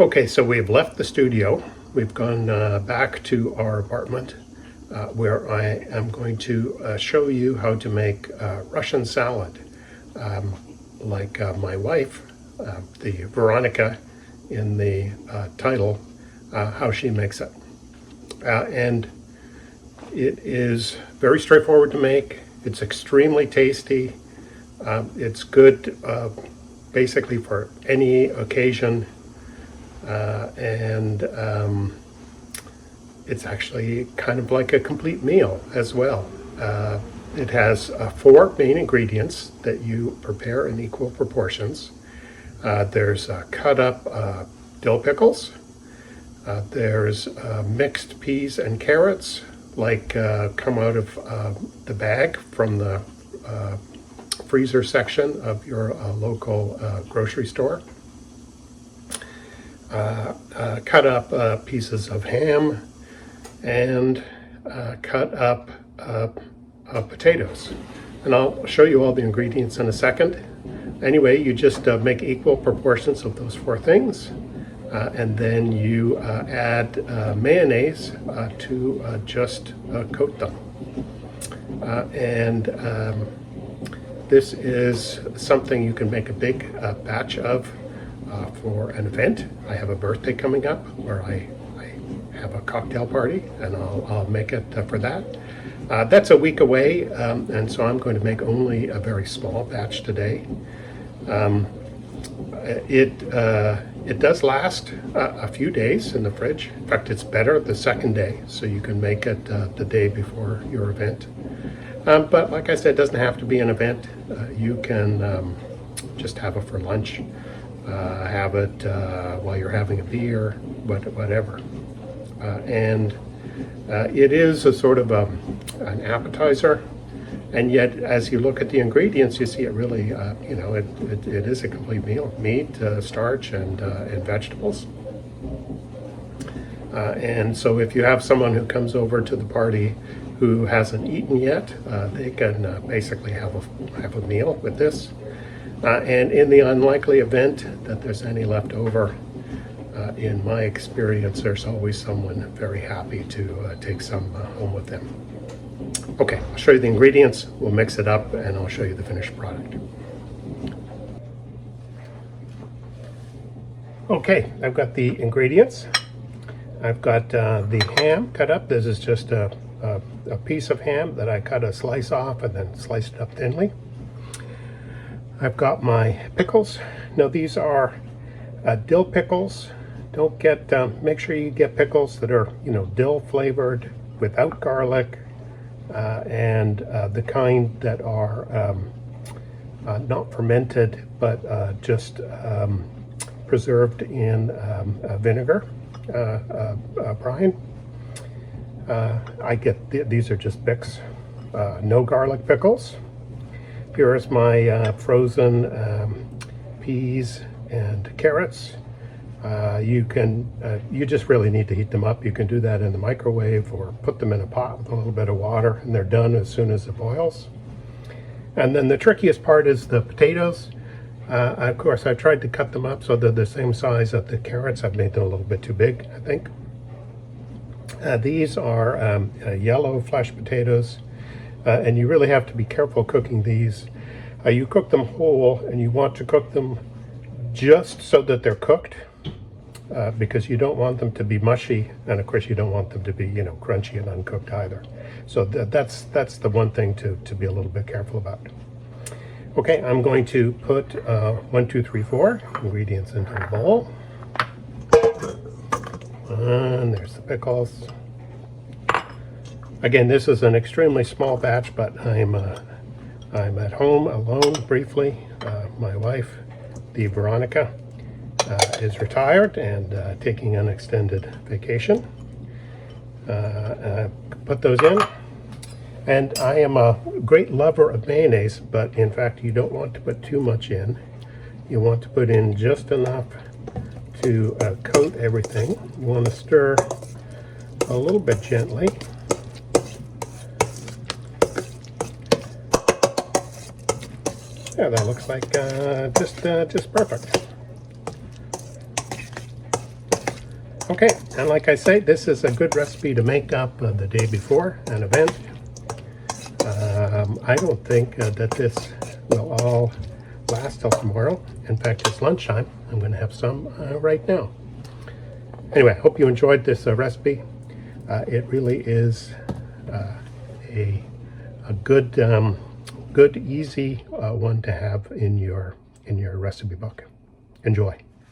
Okay, so we've left the studio. We've gone back to our apartment where I am going to show you how to make Russian salad. Like my wife, the Veronica in the title, how she makes it. And it is very straightforward to make. It's extremely tasty. It's good basically for any occasion. And it's actually kind of like a complete meal as well. It has 4 main ingredients that you prepare in equal proportions. There's cut up dill pickles. There's mixed peas and carrots, like come out of the bag from the freezer section of your local grocery store. Cut up pieces of ham and cut up potatoes. And I'll show you all the ingredients in a second. Anyway, you just make equal proportions of those 4 things. And then you add mayonnaise to just coat them. This is something you can make a big batch of for an event. I have a birthday coming up where I have a cocktail party, and I'll make it for that. That's a week away, and so I'm going to make only a very small batch today. It does last a few days in the fridge. In fact, it's better the second day, so you can make it the day before your event. But like I said, it doesn't have to be an event. You can just have it for lunch, have it while you're having a beer, whatever. It is a sort of an appetizer. And yet, as you look at the ingredients, you see it really, it is a complete meal. Meat, starch, and vegetables. And so if you have someone who comes over to the party who hasn't eaten yet, they can basically have a meal with this. And in the unlikely event that there's any left over, in my experience, there's always someone very happy to take some home with them. Okay, I'll show you the ingredients, we'll mix it up, and I'll show you the finished product. Okay, I've got the ingredients. I've got the ham cut up. This is just a piece of ham that I cut a slice off and then sliced it up thinly. I've got my pickles. Now these are dill pickles. Don't get, make sure you get pickles that are, dill flavored without garlic. And the kind that are not fermented, but just preserved in vinegar brine. I get these are just Bix, no garlic pickles. Here is my frozen peas and carrots. You just really need to heat them up. You can do that in the microwave or put them in a pot with a little bit of water, and they're done as soon as it boils. And then the trickiest part is the potatoes. Of course, I tried to cut them up so they're the same size as the carrots. I've made them a little bit too big, I think. These are yellow flesh potatoes, and you really have to be careful cooking these. You cook them whole, and you want to cook them just so that they're cooked. Because you don't want them to be mushy, and of course you don't want them to be, crunchy and uncooked either. So that's the one thing to be a little bit careful about. Okay, I'm going to put 1, 2, 3, 4 ingredients into a bowl. And there's the pickles. Again, this is an extremely small batch, but I'm at home alone briefly. My wife, the Veronica, is retired and taking an extended vacation. Put those in. And I am a great lover of mayonnaise, but in fact you don't want to put too much in. You want to put in just enough to coat everything. You want to stir a little bit gently. Yeah, that looks like just perfect. Okay, and like I say, this is a good recipe to make up the day before an event. I don't think that this will all last till tomorrow. In fact, it's lunchtime. I'm going to have some right now. Anyway, I hope you enjoyed this recipe. It really is a good, good, easy one to have in your recipe book. Enjoy.